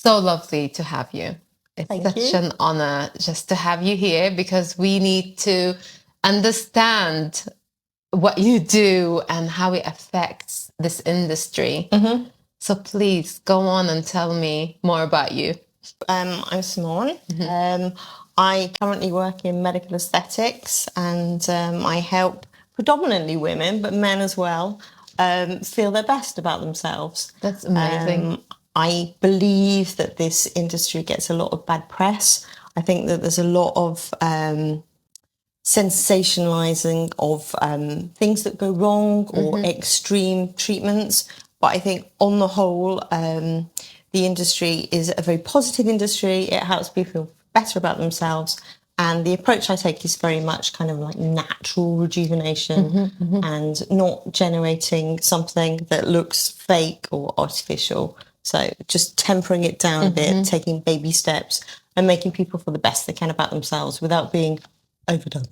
So lovely to have you. It's Thank such you. an honor just to have you here because we need to understand what you do and how it affects this industry. Mm-hmm. So please go on and tell me more about you. I'm Simone. I currently work in medical aesthetics, and I help predominantly women, but men as well, feel their best about themselves. That's amazing. I believe that this industry gets a lot of bad press. I think that there's a lot of sensationalizing of things that go wrong or extreme treatments. But I think on the whole, the industry is a very positive industry. It helps people feel better about themselves. And the approach I take is very much kind of like natural rejuvenation and not generating something that looks fake or artificial. So just tempering it down a bit, taking baby steps and making people feel the best they can about themselves without being overdone.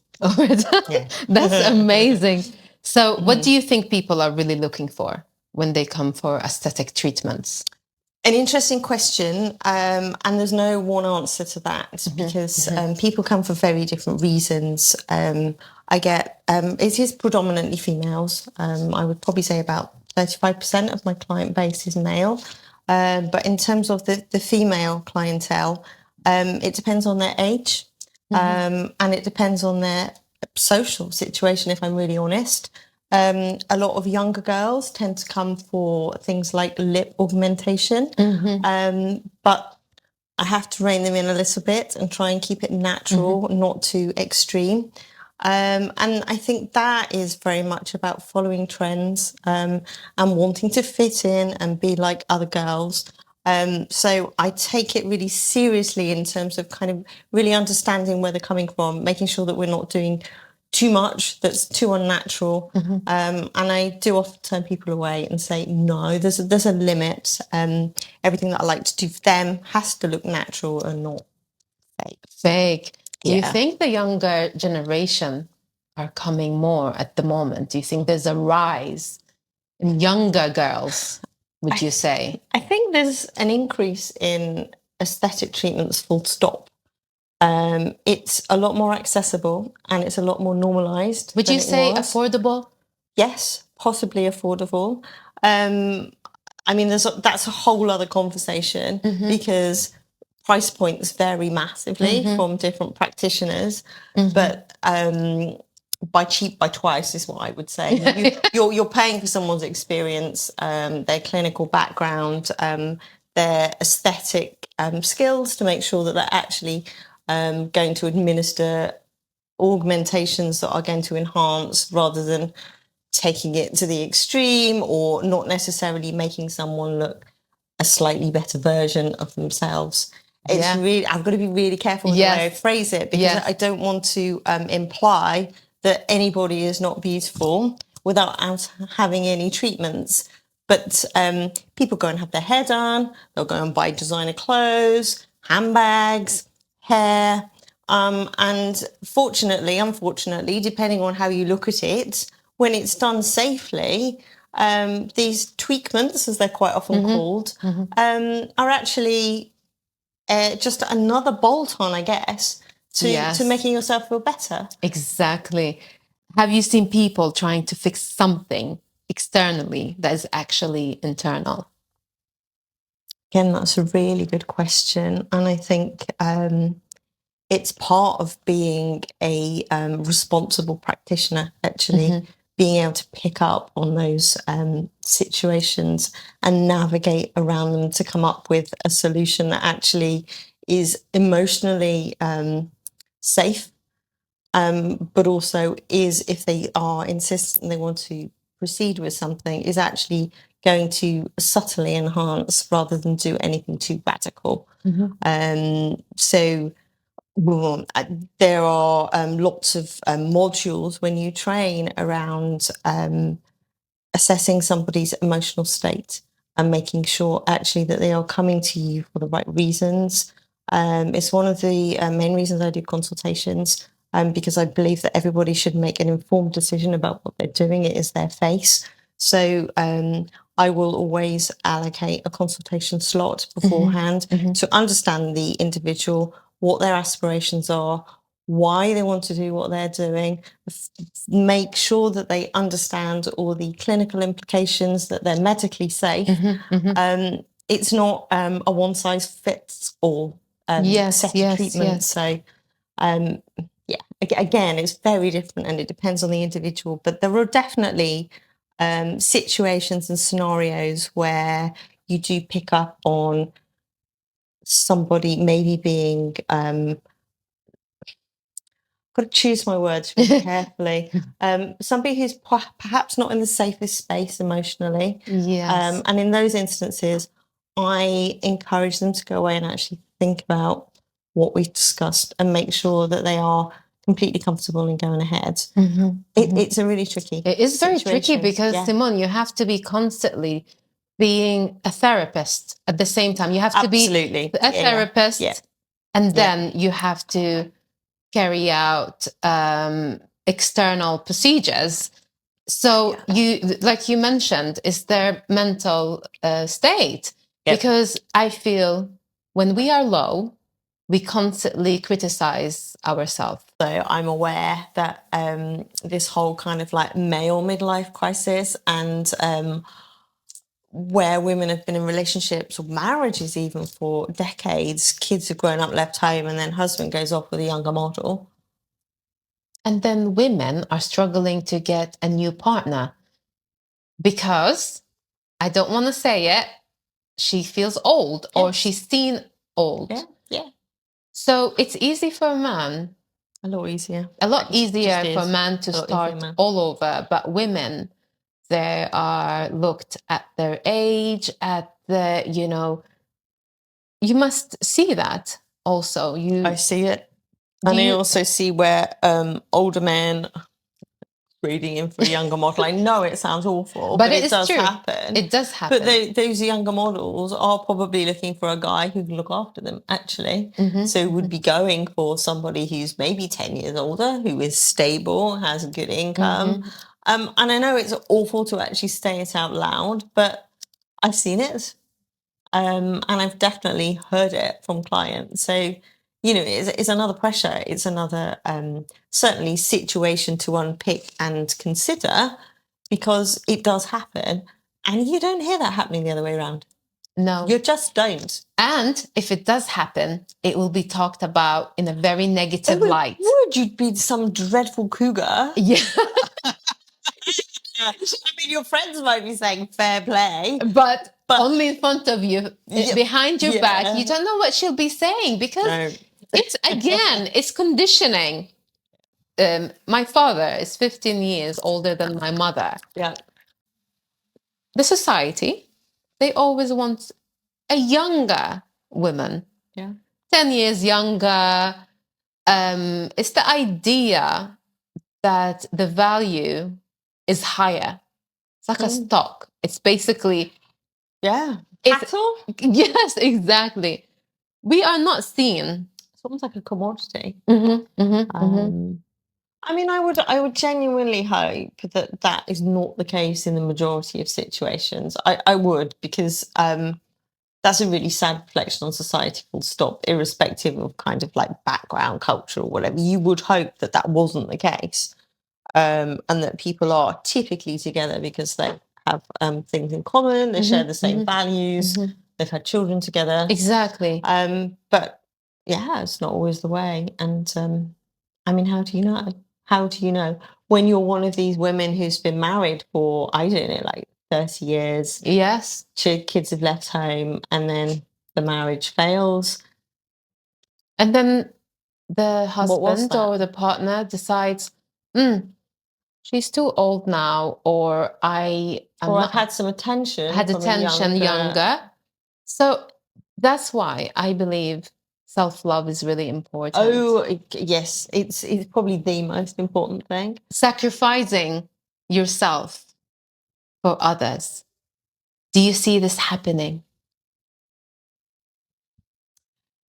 Yeah. That's amazing. So what do you think people are really looking for when they come for aesthetic treatments? An interesting question, and there's no one answer to that because people come for very different reasons. I get it is predominantly females. I would probably say about 35% of my client base is male. But in terms of the female clientele, it depends on their age, and it depends on their social situation, if I'm really honest. A lot of younger girls tend to come for things like lip augmentation, but I have to rein them in a little bit and try and keep it natural, not too extreme. And I think that is very much about following trends and wanting to fit in and be like other girls. So I take it really seriously in terms of kind of really understanding where they're coming from, making sure that we're not doing too much that's too unnatural. And I do often turn people away and say, no, there's a limit. Everything that I like to do for them has to look natural and not fake. Fake. Do you Yeah. think the younger generation are coming more at the moment? Do you think there's a rise in younger girls, would you say? I think there's an increase in aesthetic treatments, full stop. It's a lot more accessible and it's a lot more normalized. Would you say was. affordable? Yes, possibly affordable. I mean, that's a whole other conversation because price points vary massively from different practitioners. But by cheap, by twice is what I would say. You're paying for someone's experience, their clinical background, their aesthetic skills to make sure that they're actually going to administer augmentations that are going to enhance rather than taking it to the extreme or not necessarily making someone look a slightly better version of themselves. It's really, I've got to be really careful with the way I phrase it because I don't want to imply that anybody is not beautiful without having any treatments. But people go and have their hair done, they'll go and buy designer clothes, handbags, hair. And fortunately, unfortunately, depending on how you look at it, when it's done safely, these tweakments, as they're quite often called, are actually just another bolt on, I guess, to making yourself feel better. Exactly. Have you seen people trying to fix something externally that is actually internal? Again, that's a really good question. And I think it's part of being a responsible practitioner, actually, being able to pick up on those situations and navigate around them to come up with a solution that actually is emotionally safe, but also is, if they are insistent and they want to proceed with something, is actually going to subtly enhance rather than do anything too radical. So there are lots of modules when you train around assessing somebody's emotional state and making sure actually that they are coming to you for the right reasons. It's one of the main reasons I do consultations because I believe that everybody should make an informed decision about what they're doing. It is their face. So I will always allocate a consultation slot beforehand to understand the individual, what their aspirations are, why they want to do what they're doing, make sure that they understand all the clinical implications, that they're medically safe. It's not a one size fits all set of treatments. So, yeah, again, it's very different and it depends on the individual. But there are definitely situations and scenarios where you do pick up on somebody maybe being got to choose my words really carefully. Somebody who's perhaps not in the safest space emotionally. Yes. And in those instances, I encourage them to go away and actually think about what we've discussed and make sure that they are completely comfortable in going ahead. It's a really tricky It is very situation. tricky because, Simone, you have to be constantly being a therapist at the same time. You have to be a therapist and then you have to carry out external procedures. So you, like you mentioned, is their mental state. Because I feel when we are low, we constantly criticize ourselves. So I'm aware that this whole kind of like male midlife crisis and where women have been in relationships or marriages even for decades, kids have grown up, left home, and then husband goes off with a younger model. And then women are struggling to get a new partner because, I don't want to say it, she feels old or she's seen old. Yeah. So it's easy for a man. A lot easier. A lot easier for a man to start all over. But women, they are looked at their age, at the, you must see that also. I see it. And I also see where older men reading in for a younger model. I know it sounds awful, but it does happen. It does happen. But those younger models are probably looking for a guy who can look after them, actually. So would be going for somebody who's maybe 10 years older, who is stable, has a good income. And I know it's awful to actually say it out loud, but I've seen it. And I've definitely heard it from clients. So, it's another pressure. It's another certainly situation to unpick and consider because it does happen. And you don't hear that happening the other way around. No. You just don't. And if it does happen, it will be talked about in a very negative light. Would you be some dreadful cougar? Yeah. I mean, your friends might be saying fair play. But only in front of you, behind your back, you don't know what she'll be saying because it's conditioning. My father is 15 years older than my mother. Yeah. The society, they always want a younger woman. Yeah. 10 years younger. It's the idea that the value is higher. It's like a stock. It's basically... Yeah. Cattle? Yes, exactly. We are not seen. It's almost like a commodity. I mean, I would genuinely hope that that is not the case in the majority of situations. I would, because that's a really sad reflection on society, full stop, irrespective of kind of like background, culture or whatever. You would hope that that wasn't the case. And that people are typically together because they have things in common, they share the same values, they've had children together. Exactly. But yeah, it's not always the way. And I mean, how do you know? How do you know when you're one of these women who's been married for, I don't know, like 30 years? Yes. Kids have left home and then the marriage fails. And then the husband or the partner decides, she's too old now, or I've had some attention. Had attention younger. So that's why I believe self-love is really important. Oh, yes. It's probably the most important thing. Sacrificing yourself for others. Do you see this happening?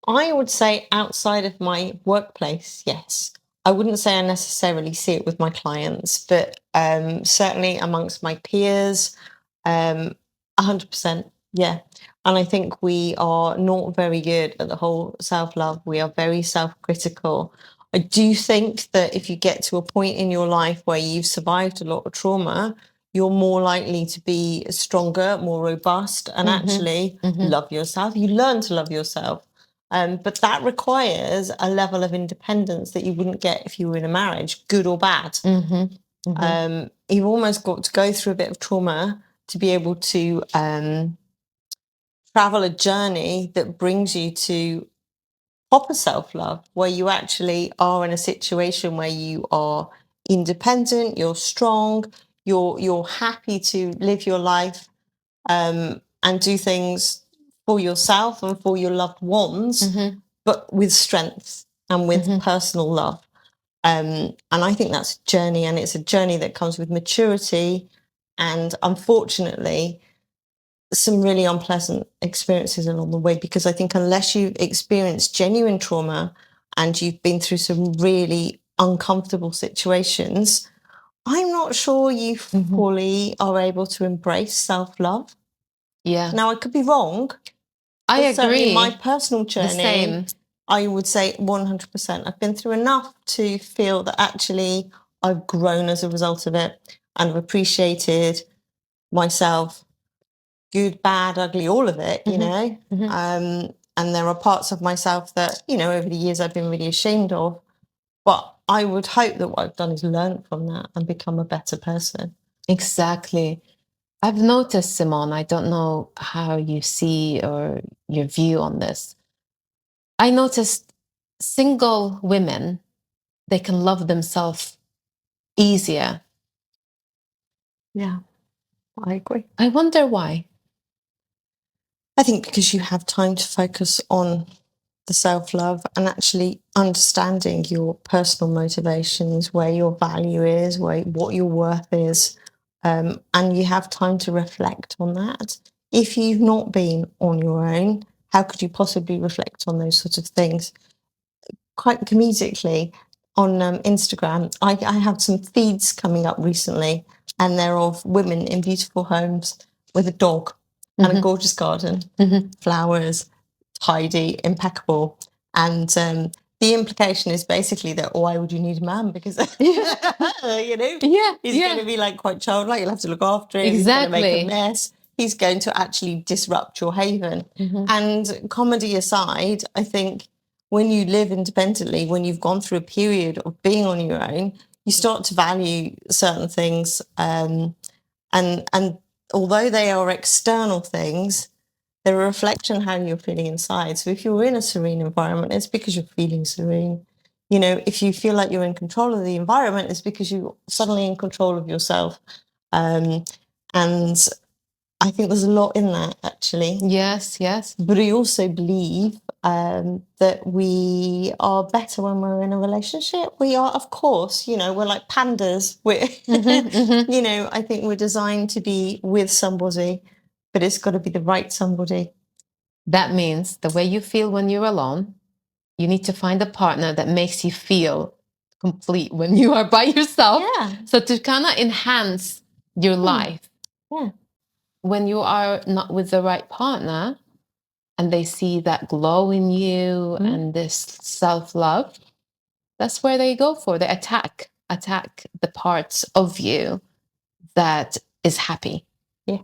I would say outside of my workplace, yes. I wouldn't say I necessarily see it with my clients, but certainly amongst my peers, 100%. Yeah. And I think we are not very good at the whole self-love. We are very self-critical. I do think that if you get to a point in your life where you've survived a lot of trauma, you're more likely to be stronger, more robust, and actually love yourself. You learn to love yourself. But that requires a level of independence that you wouldn't get if you were in a marriage, good or bad. You've almost got to go through a bit of trauma to be able to travel a journey that brings you to proper self-love, where you actually are in a situation where you are independent, you're strong, you're happy to live your life and do things for yourself and for your loved ones, but with strength and with personal love. And I think that's a journey, and it's a journey that comes with maturity and, unfortunately, some really unpleasant experiences along the way, because I think unless you've experienced genuine trauma and you've been through some really uncomfortable situations, I'm not sure you fully are able to embrace self-love. Yeah. Now, I could be wrong. I agree. Certainly my personal journey, the same. I would say 100%. I've been through enough to feel that actually I've grown as a result of it, and I've appreciated myself, good, bad, ugly, all of it, you know. And there are parts of myself that, you know, over the years I've been really ashamed of. But I would hope that what I've done is learn from that and become a better person. Exactly. I've noticed, Simone, I don't know how you see or your view on this. I noticed single women, they can love themselves easier. Yeah, I agree. I wonder why. I think because you have time to focus on the self-love and actually understanding your personal motivations, where your value is, what your worth is, and you have time to reflect on that. If you've not been on your own, how could you possibly reflect on those sorts of things? Quite comedically, on Instagram, I have some feeds coming up recently, and they're of women in beautiful homes with a dog and a gorgeous garden, flowers, tidy, impeccable. And the implication is basically that why would you need a man? Because you know, he's going to be like quite childlike. You'll have to look after him. Exactly. He's going to make a mess. He's going to actually disrupt your haven. And comedy aside, I think when you live independently, when you've gone through a period of being on your own, you start to value certain things. And although they are external things, they're a reflection of how you're feeling inside. So if you're in a serene environment, it's because you're feeling serene. You know, if you feel like you're in control of the environment, it's because you're suddenly in control of yourself. And I think there's a lot in that, actually. Yes, yes. But I also believe that we are better when we're in a relationship. We are, of course, you know, we're like pandas. We're, you know, I think we're designed to be with somebody, but it's got to be the right somebody. That means the way you feel when you're alone, you need to find a partner that makes you feel complete when you are by yourself. Yeah. So to kind of enhance your life. Yeah. When you are not with the right partner and they see that glow in you and this self-love, that's where they go for. They attack the parts of you that is happy. Yeah.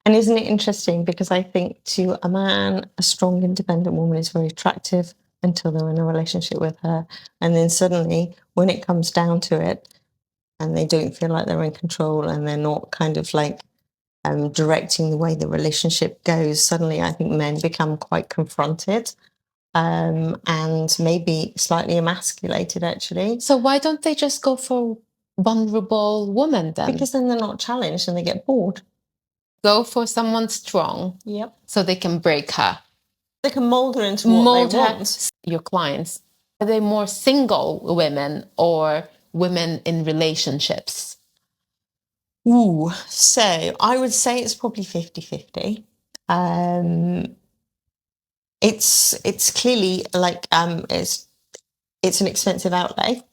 And isn't it interesting? Because I think to a man, a strong, independent woman is very attractive until they're in a relationship with her. And then suddenly, when it comes down to it, and they don't feel like they're in control and they're not kind of like directing the way the relationship goes, suddenly I think men become quite confronted and maybe slightly emasculated, actually. So why don't they just go for vulnerable woman then? Because then they're not challenged and they get bored. Go for someone strong. Yep. So they can break her. They can mold her into what they want. Your clients, are they more single women or women in relationships? Ooh, so I would say it's probably 50-50. It's clearly like it's an expensive outlay.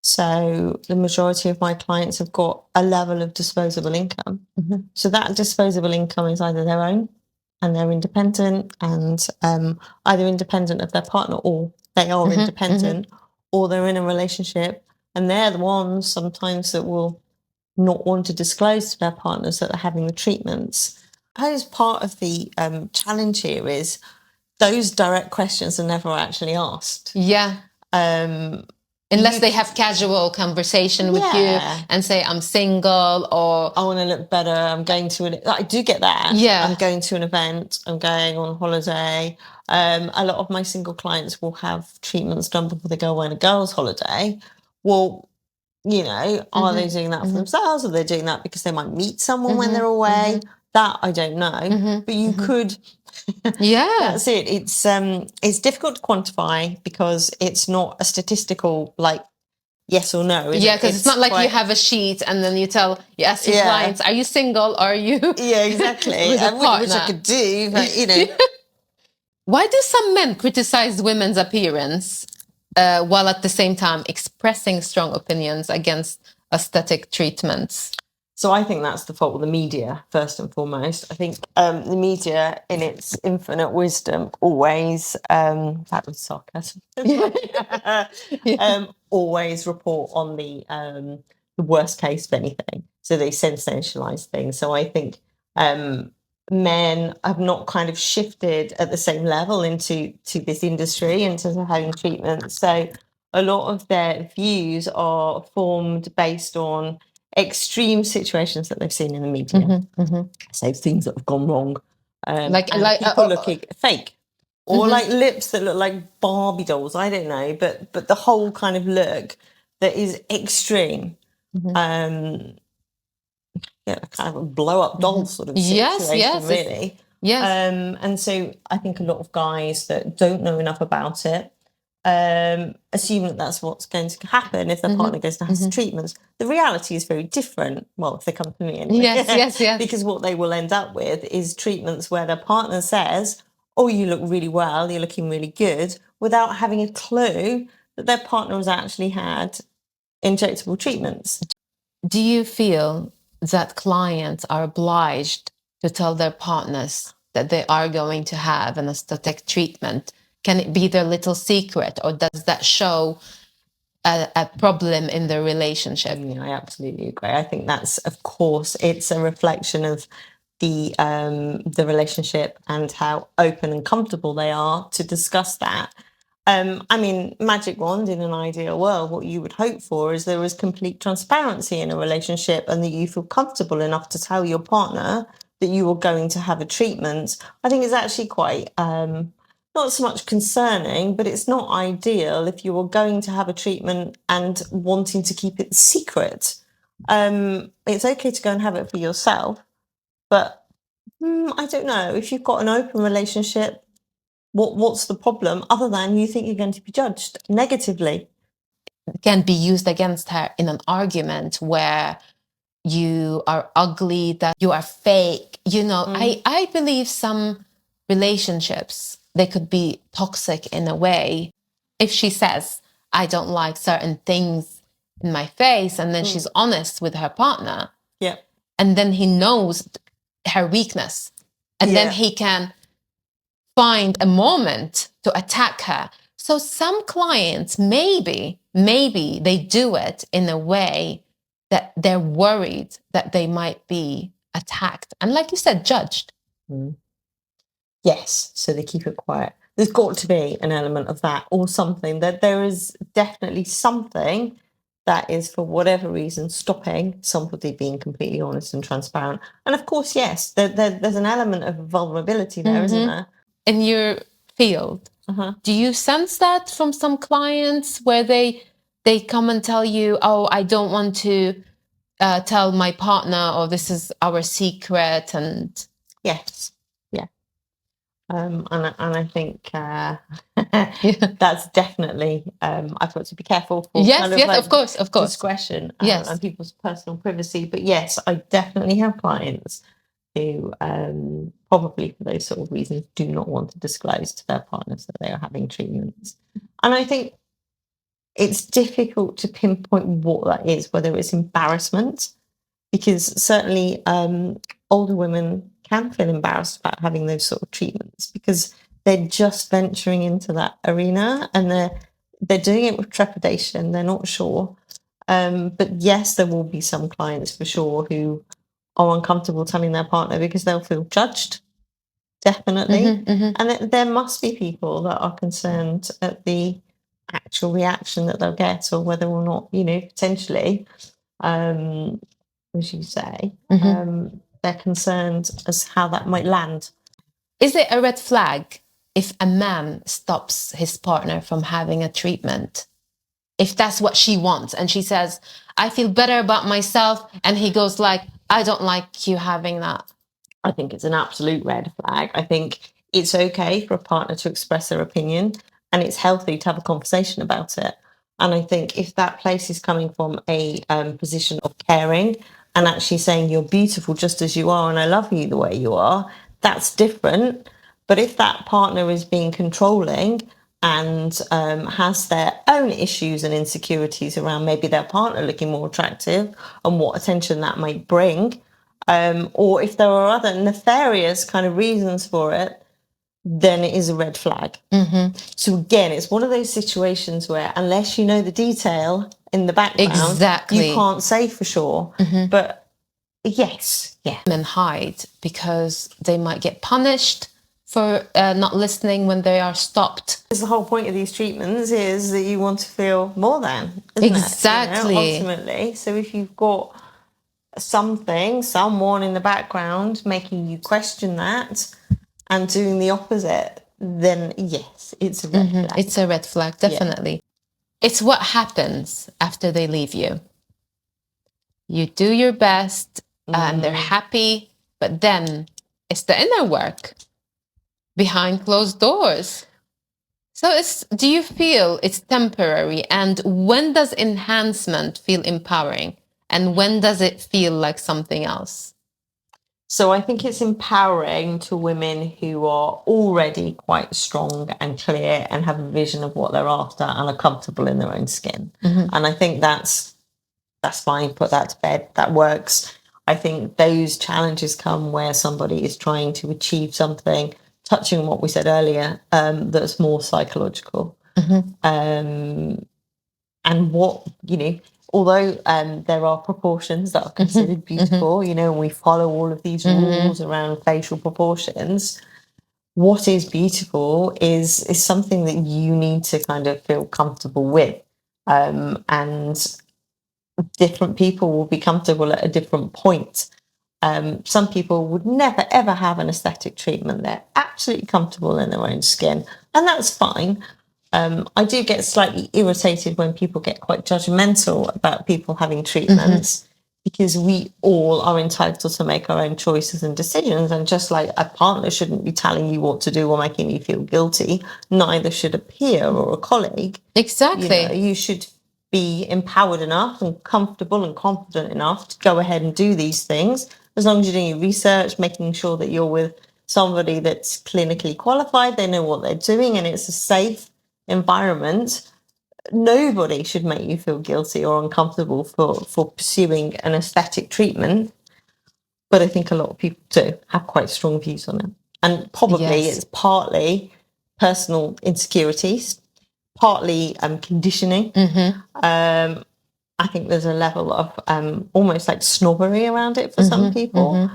So the majority of my clients have got a level of disposable income. So that disposable income is either their own, and they're independent, and either independent of their partner, or they are independent, or they're in a relationship, and they're the ones sometimes that will not want to disclose to their partners that they're having the treatments. I suppose part of the challenge here is those direct questions are never actually asked. Yeah. Unless they have casual conversation with you and say, I'm single, or I want to look better, I'm going to I do get that. Yeah. I'm going to an event, I'm going on holiday. A lot of my single clients will have treatments done before they go away on a girls' holiday. Well, you know, are they doing that for themselves? Are they doing that because they might meet someone when they're away? That I don't know. But you could. Yeah. That's it. It's difficult to quantify because it's not a statistical, like, yes or no. Yeah, because it's not like you have a sheet and then you ask your clients, are you single? Or are you Yeah, exactly. with a partner? Which I could do, but you know. Why do some men criticize women's appearance while at the same time expressing strong opinions against aesthetic treatments? So I think that's the fault of the media, first and foremost. I think the media, in its infinite wisdom, always, that was sarcasm, always report on the worst case of anything. So they sensationalize things. So I think men have not kind of shifted at the same level into this industry, into having treatments. So a lot of their views are formed based on extreme situations that they've seen in the media. So things that have gone wrong, like people looking fake, or like lips that look like Barbie dolls. I don't know, but the whole kind of look that is extreme. Kind of a blow up doll sort of situation, really. Yes. And so I think a lot of guys that don't know enough about it assume that that's what's going to happen if their partner goes to have treatments. The reality is very different. Well, if they come to me anyway. Yes. Because what they will end up with is treatments where their partner says, oh, you look really well, you're looking really good, without having a clue that their partner has actually had injectable treatments. Do you feel that clients are obliged to tell their partners that they are going to have an aesthetic treatment? Can it be their little secret, or does that show a problem in their relationship? Yeah, I absolutely agree. I think that's, of course, it's a reflection of the relationship and how open and comfortable they are to discuss that. I mean, magic wand, in an ideal world, what you would hope for is there is complete transparency in a relationship, and that you feel comfortable enough to tell your partner that you are going to have a treatment. I think it's actually quite not so much concerning, but it's not ideal if you are going to have a treatment and wanting to keep it secret. It's okay to go and have it for yourself, but I don't know, if you've got an open relationship, what's the problem other than you think you're going to be judged negatively? It can be used against her in an argument where you are ugly, that you are fake. You know, I believe some relationships, they could be toxic in a way. If she says, I don't like certain things in my face, and then she's honest with her partner, and then he knows her weakness, and then he can find a moment to attack her. So some clients, maybe they do it in a way that they're worried that they might be attacked, and like you said, judged. Yes, so they keep it quiet. There's got to be an element of that, or something, that there is definitely something that is, for whatever reason, stopping somebody being completely honest and transparent. And of course, yes, there's an element of vulnerability there, isn't there? In your field, do you sense that from some clients where they come and tell you, oh, I don't want to tell my partner, or this is our secret? And yes, yeah. And I think that's definitely, I've got to be careful for of course discretion and people's personal privacy. But yes, I definitely have clients who probably for those sort of reasons do not want to disclose to their partners that they are having treatments. And I think it's difficult to pinpoint what that is, whether it's embarrassment, because certainly older women can feel embarrassed about having those sort of treatments because they're just venturing into that arena and they're doing it with trepidation. They're not sure. But yes, there will be some clients for sure who are uncomfortable telling their partner because they'll feel judged. Definitely. And there must be people that are concerned at the actual reaction that they'll get, or whether or not, potentially, as you say, they're concerned as how that might land. Is it a red flag if a man stops his partner from having a treatment? If that's what she wants and she says, I feel better about myself, and he goes like, I don't like you having that. I think it's an absolute red flag. I think it's okay for a partner to express their opinion, and it's healthy to have a conversation about it. And I think if that place is coming from a position of caring and actually saying you're beautiful just as you are and I love you the way you are, that's different. But if that partner is being controlling and has their own issues and insecurities around maybe their partner looking more attractive and what attention that might bring, or if there are other nefarious kind of reasons for it, then it is a red flag. So again, it's one of those situations where unless you know the detail in the background, you can't say for sure. But yes, men hide because they might get punished for not listening when they are stopped. Because the whole point of these treatments is that you want to feel more than, isn't it? Ultimately. So if you've got someone in the background making you question that and doing the opposite, then yes, it's a red flag. It's a red flag, definitely. It's what happens after they leave you. You do your best and they're happy, but then it's the inner work behind closed doors. So do you feel it's temporary? And when does enhancement feel empowering? And when does it feel like something else? So I think it's empowering to women who are already quite strong and clear and have a vision of what they're after and are comfortable in their own skin. And I think that's fine. Put that to bed. That works. I think those challenges come where somebody is trying to achieve something, touching on what we said earlier, that's more psychological. And what, although there are proportions that are considered beautiful, and we follow all of these rules around facial proportions, what is beautiful is something that you need to kind of feel comfortable with. And different people will be comfortable at a different point. Some people would never, ever have an aesthetic treatment. They're absolutely comfortable in their own skin, and that's fine. I do get slightly irritated when people get quite judgmental about people having treatments, because we all are entitled to make our own choices and decisions. And just like a partner shouldn't be telling you what to do or making you feel guilty, neither should a peer or a colleague. Exactly. You should be empowered enough and comfortable and confident enough to go ahead and do these things, as long as you're doing your research, making sure that you're with somebody that's clinically qualified, they know what they're doing, and it's a safe environment. Nobody should make you feel guilty or uncomfortable for pursuing an aesthetic treatment. But I think a lot of people do have quite strong views on it. And probably it's partly personal insecurities, partly conditioning. I think there's a level of almost like snobbery around it for some people.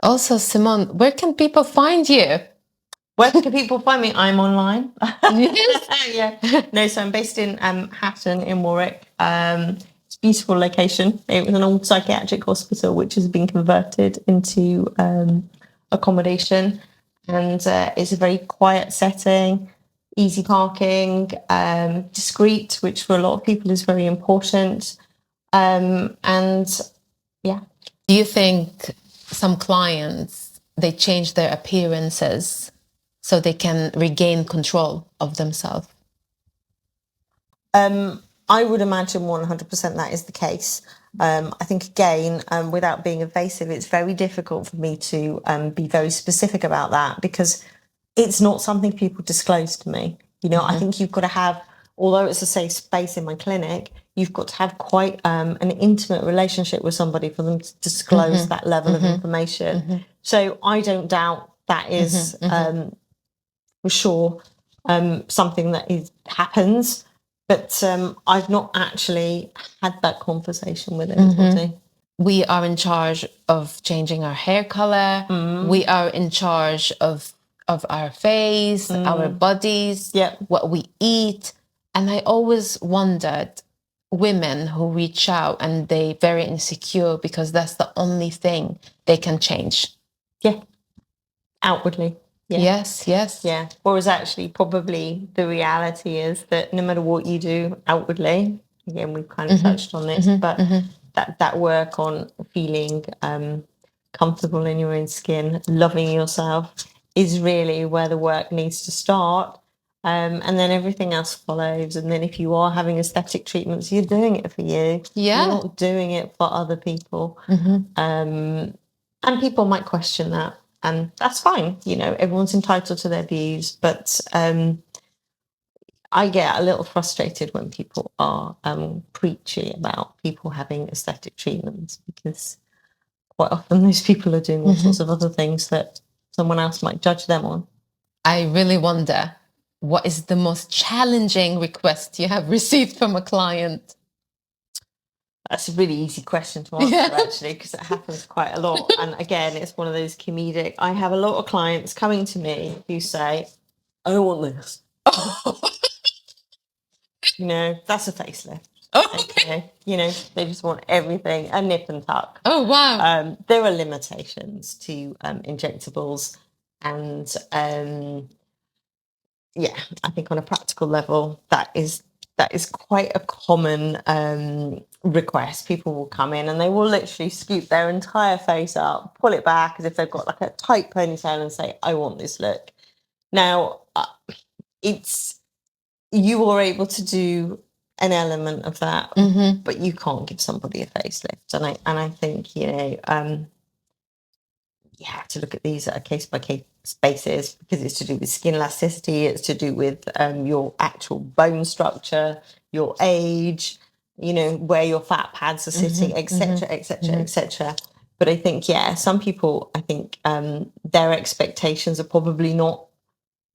Also, Simone, where can people find you? Where can people find me? I'm online. No, so I'm based in Hatton in Warwick. It's a beautiful location. It was an old psychiatric hospital which has been converted into accommodation, and it's a very quiet setting, easy parking, discreet, which for a lot of people is very important. Do you think some clients, they change their appearances so they can regain control of themselves? I would imagine 100% that is the case. I think, again, without being evasive, it's very difficult for me to be very specific about that, because it's not something people disclose to me. I think you've got to have, although it's a safe space in my clinic, you've got to have quite an intimate relationship with somebody for them to disclose that level of information. So I don't doubt that is for sure something that happens, but I've not actually had that conversation with anybody. We are in charge of changing our hair color. We are in charge of our face, our bodies, what we eat. And I always wondered, women who reach out and they're very insecure because that's the only thing they can change. Yeah. Outwardly. Yeah. Yes. Yeah. Whereas actually probably the reality is that no matter what you do outwardly, again, we've kind of touched on this, but that work on feeling comfortable in your own skin, loving yourself is really where the work needs to start. And then everything else follows. And then if you are having aesthetic treatments, you're doing it for you. Yeah. You're not doing it for other people. And people might question that. And that's fine. Everyone's entitled to their views. But I get a little frustrated when people are preachy about people having aesthetic treatments, because quite often those people are doing all sorts of other things that someone else might judge them on. I really wonder, what is the most challenging request you have received from a client? That's a really easy question to answer, actually, because it happens quite a lot. And again, it's one of those comedic. I have a lot of clients coming to me who say, I don't want this. That's a facelift. Okay. They just want everything, a nip and tuck. Oh, wow. There are limitations to injectables. And I think on a practical level, that is quite a common request. People will come in and they will literally scoop their entire face up, pull it back as if they've got like a tight ponytail and say, I want this look. Now, you are able to do an element of that, but you can't give somebody a facelift. And I think, you have to look at these at a case-by-case basis, because it's to do with skin elasticity, it's to do with your actual bone structure, your age, where your fat pads are sitting, etc., etc., etc. But I think, some people, I think their expectations are probably not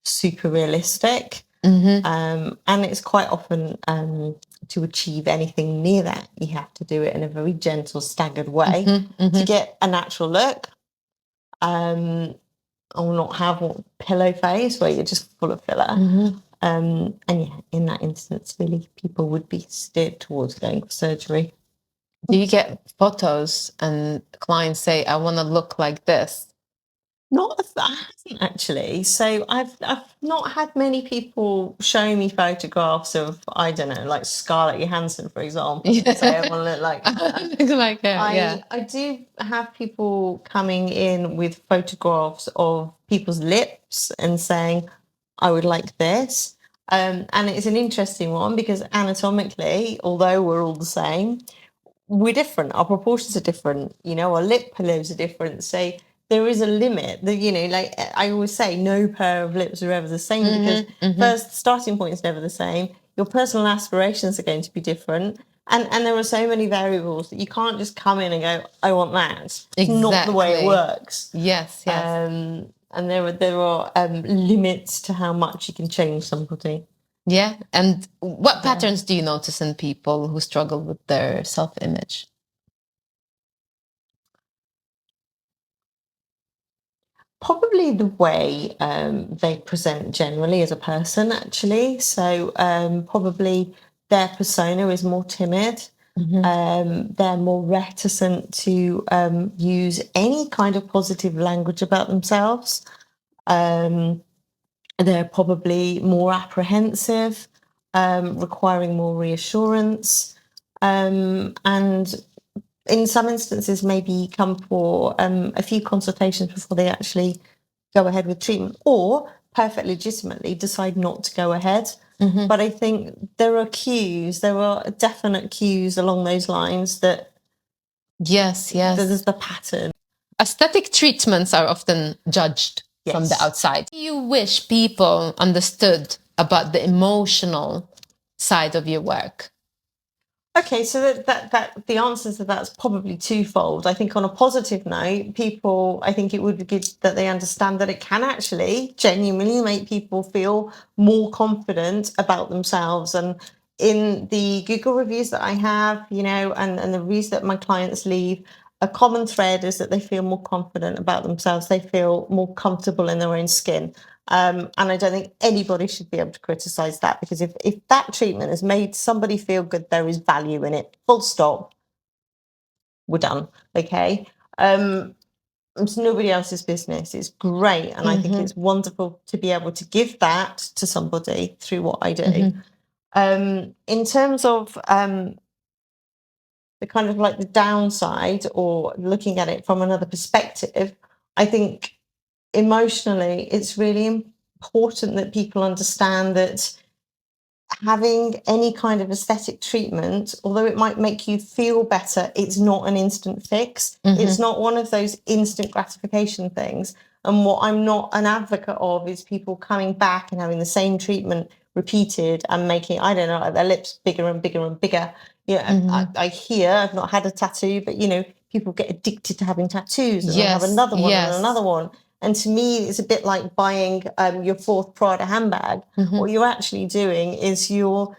super realistic. And it's quite often to achieve anything near that, you have to do it in a very gentle, staggered way to get a natural look. I will not have a pillow face where you're just full of filler. And in that instance, really, people would be steered towards going for surgery. Do you get photos and clients say, I want to look like this? Not that, actually. So I've not had many people show me photographs of, I don't know, like Scarlett Johansson, for example. Say I want to look like her. I do have people coming in with photographs of people's lips and saying, I would like this. And it's an interesting one, because anatomically, although we're all the same, we're different. Our proportions are different. Our lip pillows are different. So there is a limit. Like I always say, no pair of lips are ever the same, because first, starting point is never the same. Your personal aspirations are going to be different. And there are so many variables that you can't just come in and go, I want that. It's not the way it works. Yes. And there are limits to how much you can change somebody. Yeah. And what patterns do you notice in people who struggle with their self-image? Probably the way they present generally as a person, actually. So probably their persona is more timid. They're more reticent to use any kind of positive language about themselves. They're probably more apprehensive, requiring more reassurance. And in some instances, maybe come for a few consultations before they actually go ahead with treatment, or perfectly legitimately decide not to go ahead. But I think there are definite cues along those lines that yes, there's the pattern. Aesthetic treatments are often judged from the outside. You wish people understood about the emotional side of your work? Okay, so that the answer to that's probably twofold. I think on a positive note, people, I think it would be good that they understand that it can actually genuinely make people feel more confident about themselves. And in the Google reviews that I have, you know, and the reviews that my clients leave, a common thread is that they feel more confident about themselves. They feel more comfortable in their own skin. And I don't think anybody should be able to criticize that, because if that treatment has made somebody feel good, there is value in it. Full stop. We're done. Okay. It's nobody else's business. It's great. And I think it's wonderful to be able to give that to somebody through what I do. In terms of the kind of like the downside, or looking at it from another perspective, I think emotionally, it's really important that people understand that having any kind of aesthetic treatment, although it might make you feel better, it's not an instant fix. It's not one of those instant gratification things. And what I'm not an advocate of is people coming back and having the same treatment repeated and making, I don't know, like their lips bigger and bigger and bigger. You know, I hear, I've not had a tattoo, but, you know, people get addicted to having tattoos and they have another one and another one. And to me, it's a bit like buying your fourth Prada handbag. What you're actually doing is you're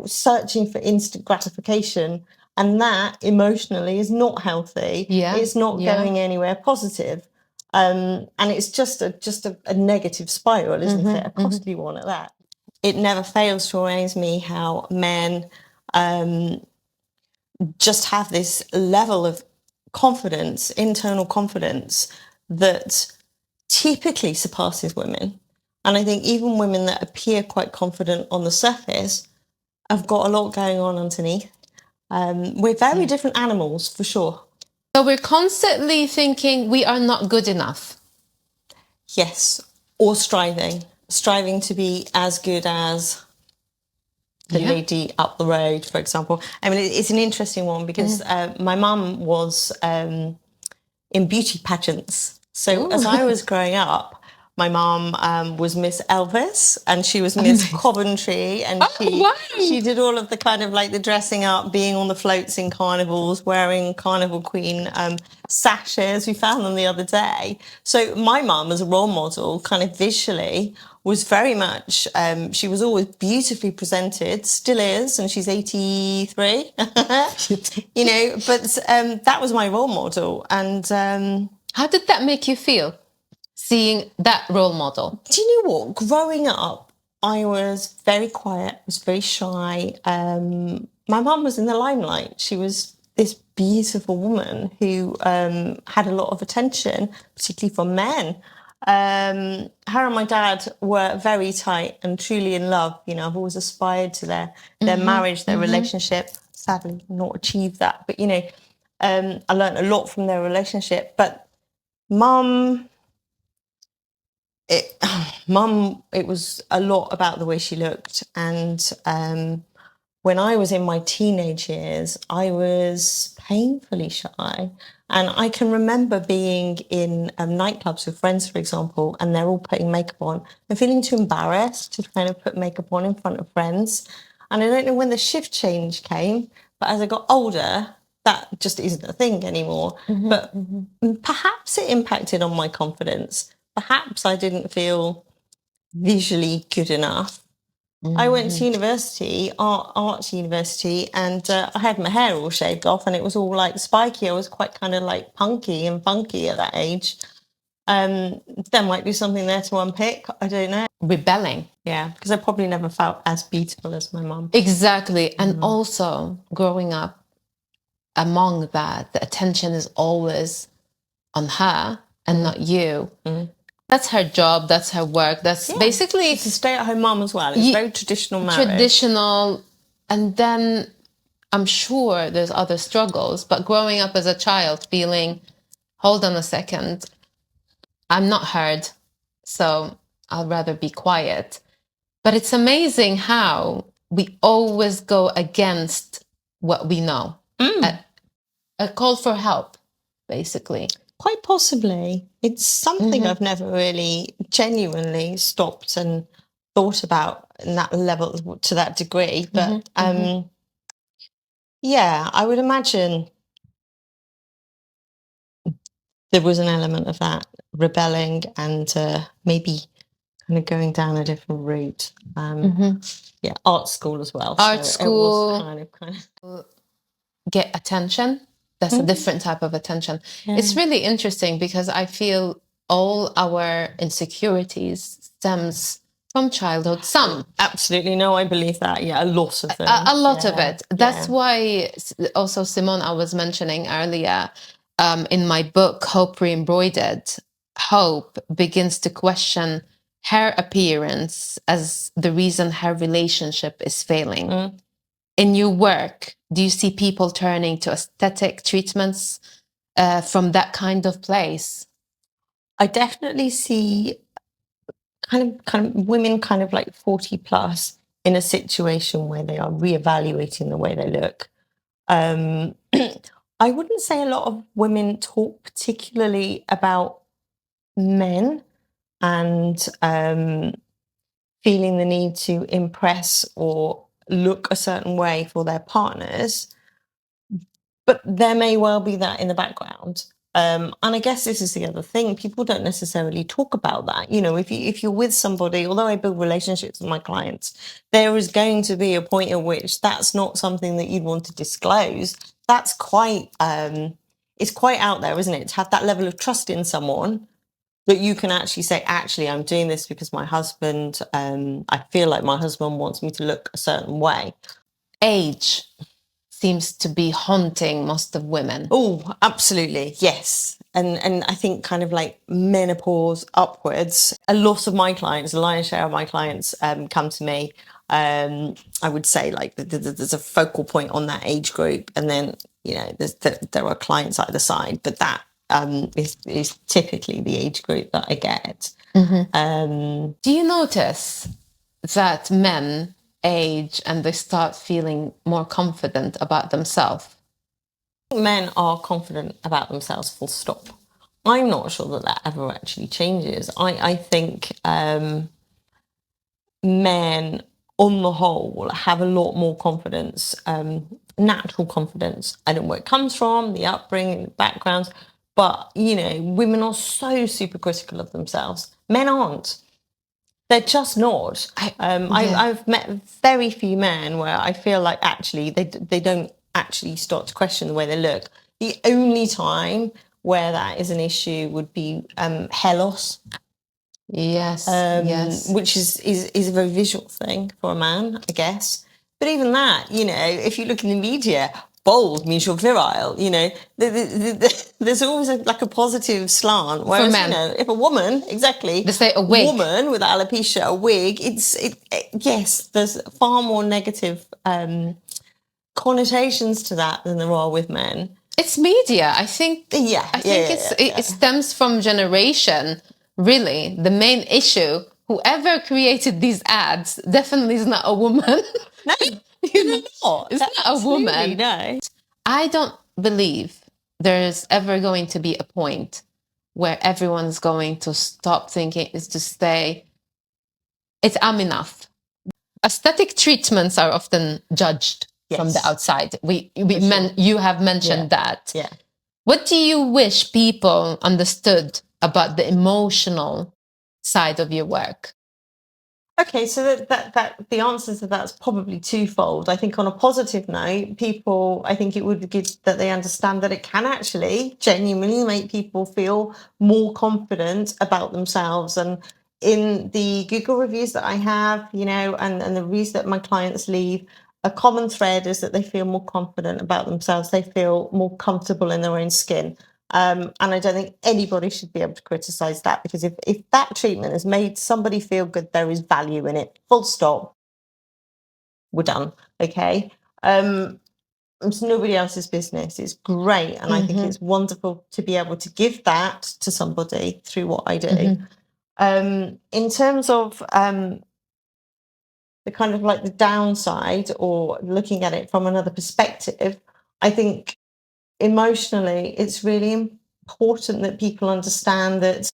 searching for instant gratification, and that emotionally is not healthy. It's not going anywhere positive, and it's just a negative spiral, isn't it? A costly one at that. It never fails to amaze me how men just have this level of confidence, internal confidence, that typically surpasses women. And I think even women that appear quite confident on the surface have got a lot going on underneath. We're very different animals, for sure. So we're constantly thinking we are not good enough. Yes, or striving to be as good as the lady up the road, for example. I mean, it's an interesting one because my mum was in beauty pageants. So as I was growing up, my mum was Miss Elvis and she was Miss Coventry, and she did all of the kind of like the dressing up, being on the floats in carnivals, wearing Carnival Queen sashes. We found them the other day. So my mum as a role model, kind of visually, was very much, she was always beautifully presented, still is, and she's 83, you know, but that was my role model. And how did that make you feel, seeing that role model? Do you know what? Growing up, I was very quiet, was very shy. My mum was in the limelight. She was this beautiful woman who had a lot of attention, particularly from men. Her and my dad were very tight and truly in love. You know, I've always aspired to their marriage, their relationship. Sadly, not achieved that. But, you know, I learned a lot from their relationship. But Mum, it was a lot about the way she looked. And when I was in my teenage years, I was painfully shy. And I can remember being in nightclubs with friends, for example, and they're all putting makeup on and feeling too embarrassed to kind of put makeup on in front of friends. And I don't know when the shift change came, but as I got older, that just isn't a thing anymore. But perhaps it impacted on my confidence. Perhaps I didn't feel visually good enough. I went to university, arts university, and I had my hair all shaved off and it was all like spiky. I was quite kind of like punky and funky at that age. There might be something there to unpick. I don't know. Rebelling. Yeah, because I probably never felt as beautiful as my mum. Exactly. And also growing up among that, the attention is always on her and not you. That's her job. That's her work. That's basically... She's a stay-at-home mum as well. It's very traditional marriage. Traditional. And then I'm sure there's other struggles. But growing up as a child feeling, hold on a second, I'm not heard, so I'll rather be quiet. But it's amazing how we always go against what we know. A call for help, basically. Quite possibly. It's something I've never really genuinely stopped and thought about in that level to that degree. But yeah, I would imagine there was an element of that rebelling and maybe kind of going down a different route. Yeah, art school as well. Art so school. It was kind of get attention. That's a different type of attention. Yeah. It's really interesting because I feel all our insecurities stems from childhood. Some. Absolutely. No, I believe that. Yeah, a lot of them. A lot of it. That's why also Simone, I was mentioning earlier in my book, Hope Re-Embroidered, Hope begins to question her appearance as the reason her relationship is failing. In your work, do you see people turning to aesthetic treatments from that kind of place? I definitely see kind of women kind of like 40 plus in a situation where they are reevaluating the way they look. I wouldn't say a lot of women talk particularly about men and feeling the need to impress or look a certain way for their partners. But there may well be that in the background. And I guess this is the other thing. People don't necessarily talk about that. You know, if you're with somebody, although I build relationships with my clients, there is going to be a point at which that's not something that you'd want to disclose. That's quite, it's quite out there, isn't it? To have that level of trust in someone that you can actually say, actually, I'm doing this because my husband, I feel like my husband wants me to look a certain way. Age seems to be haunting most of women. Oh, absolutely. Yes. And I think kind of like menopause upwards, a lot of my clients, the lion's share of my clients come to me. I would say like there's a focal point on that age group. And then, you know, there are clients either side, but that is typically the age group that I get. Do you notice that men age and they start feeling more confident about themselves? Men are confident about themselves, full stop. I'm not sure that ever actually changes. I think men on the whole have a lot more confidence, natural confidence. I don't know where it comes from, the upbringing, the backgrounds, but you know, women are so super critical of themselves. Men aren't. They're just not. I've met very few men where I feel like actually they don't actually start to question the way they look. The only time where that is an issue would be hair loss. Yes, which is a very visual thing for a man, I guess. But even that, you know, if you look in the media, bold means you're virile. You know, there's always like a positive slant. Whereas, you know, if a woman, exactly, they say a wig, woman with alopecia, a wig, yes, there's far more negative connotations to that than there are with men. It's media, I think. It stems from generation. Really, the main issue, whoever created these ads definitely is not a woman. No, it's not. It's not a woman. No. I don't believe there's ever going to be a point where everyone's going to stop thinking is to say, I'm enough. Aesthetic treatments are often judged from the outside. You have mentioned that. Yeah. What do you wish people understood about the emotional side of your work? Okay, so that the answer to that's probably twofold. I think on a positive note, I think it would be good that they understand that it can actually genuinely make people feel more confident about themselves. And in the Google reviews that I have, you know, and the reviews that my clients leave, a common thread is that they feel more confident about themselves. They feel more comfortable in their own skin. And I don't think anybody should be able to criticize that, because if that treatment has made somebody feel good, there is value in it. Full stop. We're done. Okay. It's nobody else's business. It's great. And I think it's wonderful to be able to give that to somebody through what I do. In terms of the kind of like the downside, or looking at it from another perspective, I think emotionally it's really important that people understand that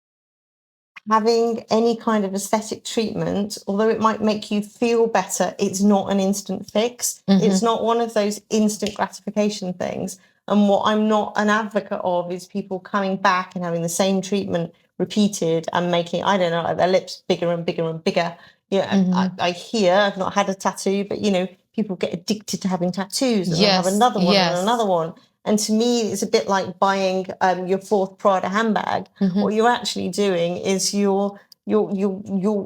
having any kind of aesthetic treatment, although it might make you feel better, it's not an instant fix. It's not one of those instant gratification things. And what I'm not an advocate of is people coming back and having the same treatment repeated and making, I don't know, like their lips bigger and bigger and bigger. I hear, I've not had a tattoo, but, people get addicted to having tattoos and they'll have another one and another one. And to me, it's a bit like buying your fourth Prada handbag. What you're actually doing is you're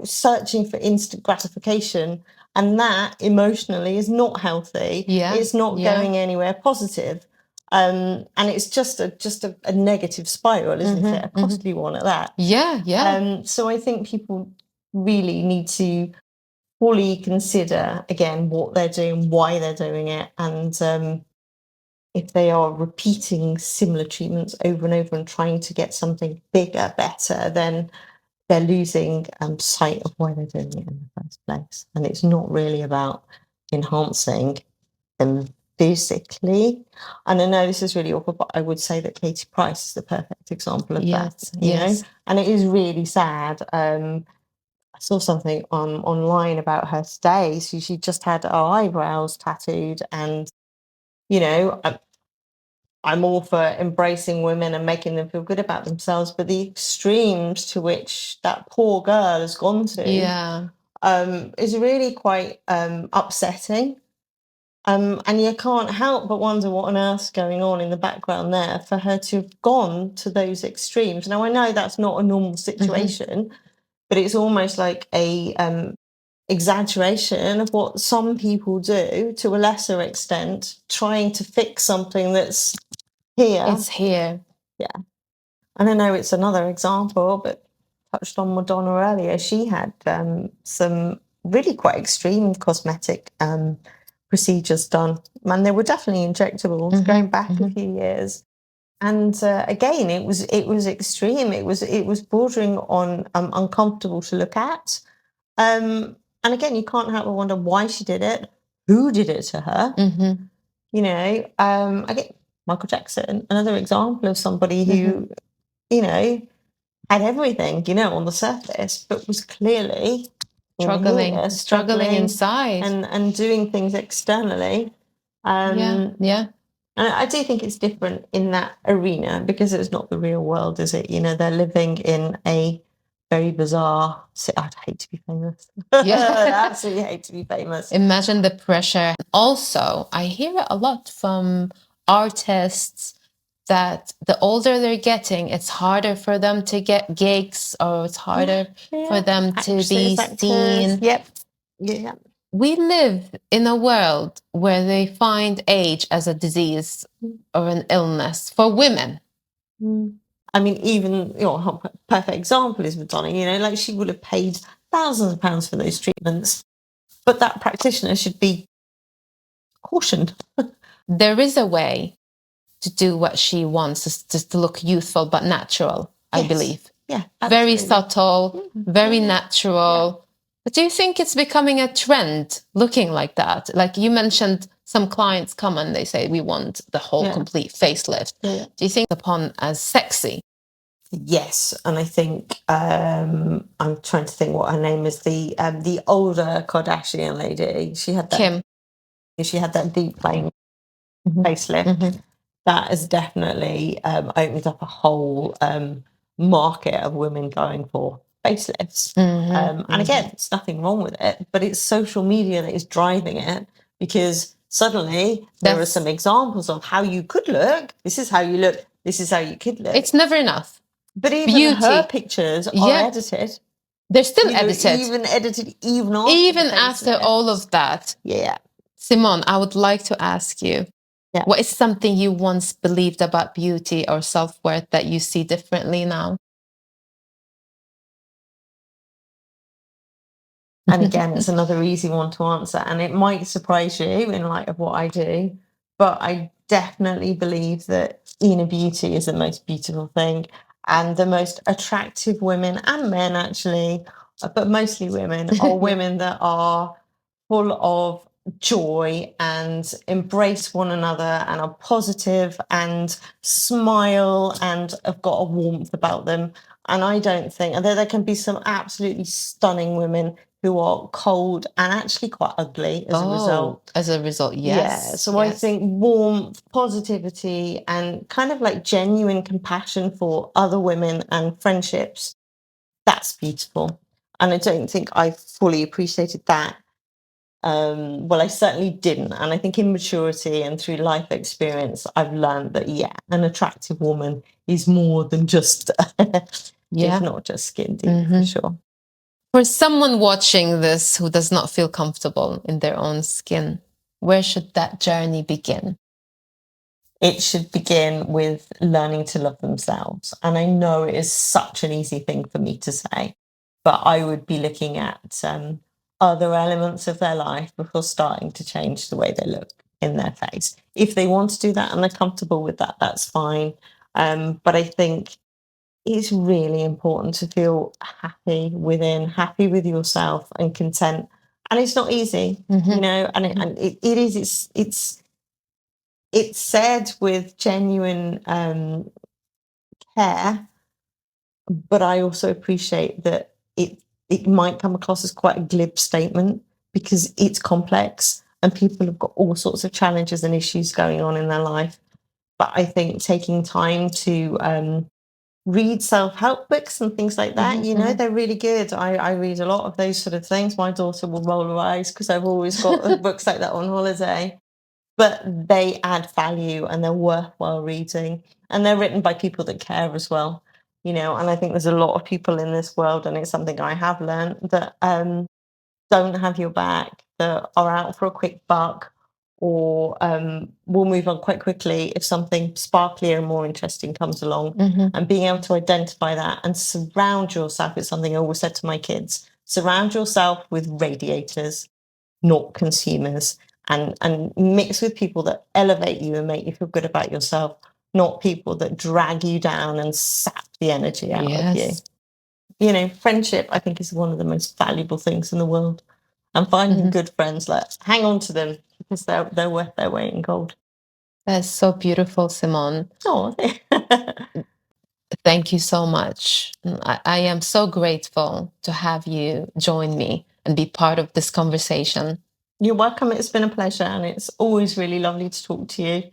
searching for instant gratification, and that emotionally is not healthy. It's not going anywhere positive, and it's just a negative spiral, isn't it? A costly one at that. So I think people really need to fully consider again what they're doing, why they're doing it, and if they are repeating similar treatments over and over and trying to get something bigger, better, then they're losing sight of why they're doing it in the first place. And it's not really about enhancing them physically. And I know this is really awkward, but I would say that Katie Price is the perfect example of that. You know? And it is really sad. I saw something online about her today. So she just had her eyebrows tattooed, and I'm all for embracing women and making them feel good about themselves, but the extremes to which that poor girl has gone to is really quite upsetting. And you can't help but wonder what on earth's going on in the background there for her to have gone to those extremes. Now, I know that's not a normal situation, but it's almost like a exaggeration of what some people do to a lesser extent, trying to fix something that's here. It's here. Yeah. And I know it's another example, but touched on Madonna earlier. She had some really quite extreme cosmetic procedures done. And they were definitely injectables going back a few years. And again, it was extreme. It was bordering on uncomfortable to look at. And again, you can't help but wonder why she did it, who did it to her. I get Michael Jackson, another example of somebody who, had everything, on the surface, but was clearly struggling inside and doing things externally. And I do think it's different in that arena because it's not the real world, is it? They're living in a very bizarre. I'd hate to be famous. I'd absolutely hate to be famous. Imagine the pressure. Also, I hear it a lot from artists that the older they're getting, it's harder for them to get gigs, or it's harder for them to be seen. Yeah. We live in a world where they find age as a disease or an illness for women. I mean, even, a perfect example is Madonna, like she would have paid thousands of pounds for those treatments, but that practitioner should be cautioned. There is a way to do what she wants, just to look youthful but natural, I believe. Yeah. Absolutely. Very subtle, very natural. Yeah. But do you think it's becoming a trend looking like that? Like you mentioned, some clients come and they say, we want the whole complete facelift. Yeah. Do you think upon as sexy? Yes. And I think, I'm trying to think what her name is, the older Kardashian lady. She had that. Kim. She had that deep plane facelift. That has definitely opened up a whole market of women going for facelifts. And again, there's nothing wrong with it, but it's social media that is driving it, because suddenly there are some examples of how you could look. This is how you look. This is how you could look. It's never enough. But even her pictures are edited. They're still edited. Even edited, even after all of that. Yeah. Simone, I would like to ask you, what is something you once believed about beauty or self-worth that you see differently now? And again, it's another easy one to answer, and it might surprise you in light of what I do, but I definitely believe that inner beauty is the most beautiful thing, and the most attractive women and men, actually, but mostly women, are women that are full of joy and embrace one another and are positive and smile and have got a warmth about them. And I don't think, and there can be some absolutely stunning women who are cold and actually quite ugly as a result. As a result, yes. Yeah. So I think warmth, positivity, and kind of like genuine compassion for other women and friendships, that's beautiful. And I don't think I fully appreciated that. Well, I certainly didn't. And I think in maturity and through life experience, I've learned that, yeah, an attractive woman is more than just, it's not just skin deep, for sure. For someone watching this who does not feel comfortable in their own skin, where should that journey begin? It should begin with learning to love themselves. And I know it is such an easy thing for me to say, but I would be looking at other elements of their life before starting to change the way they look in their face. If they want to do that and they're comfortable with that, that's fine. But I think it's really important to feel happy within, happy with yourself and content. And it's not easy, you know, and it is, it's said with genuine care, but I also appreciate that it might come across as quite a glib statement because it's complex and people have got all sorts of challenges and issues going on in their life. But I think taking time to read self-help books and things like that, you know, they're really good. I read a lot of those sort of things. My daughter will roll her eyes because I've always got books like that on holiday. But they add value and they're worthwhile reading. And they're written by people that care as well, you know. And I think there's a lot of people in this world, and it's something I have learned, that don't have your back, that are out for a quick buck, or will move on quite quickly if something sparklier and more interesting comes along. And being able to identify that and surround yourself, it's something I always said to my kids, surround yourself with radiators, not consumers, and mix with people that elevate you and make you feel good about yourself, not people that drag you down and sap the energy out of you. You know, friendship, I think, is one of the most valuable things in the world. And finding good friends, like, hang on to them because they're worth their weight in gold. That's so beautiful, Simone. Oh, thank you so much. I am so grateful to have you join me and be part of this conversation. You're welcome. It's been a pleasure, and it's always really lovely to talk to you.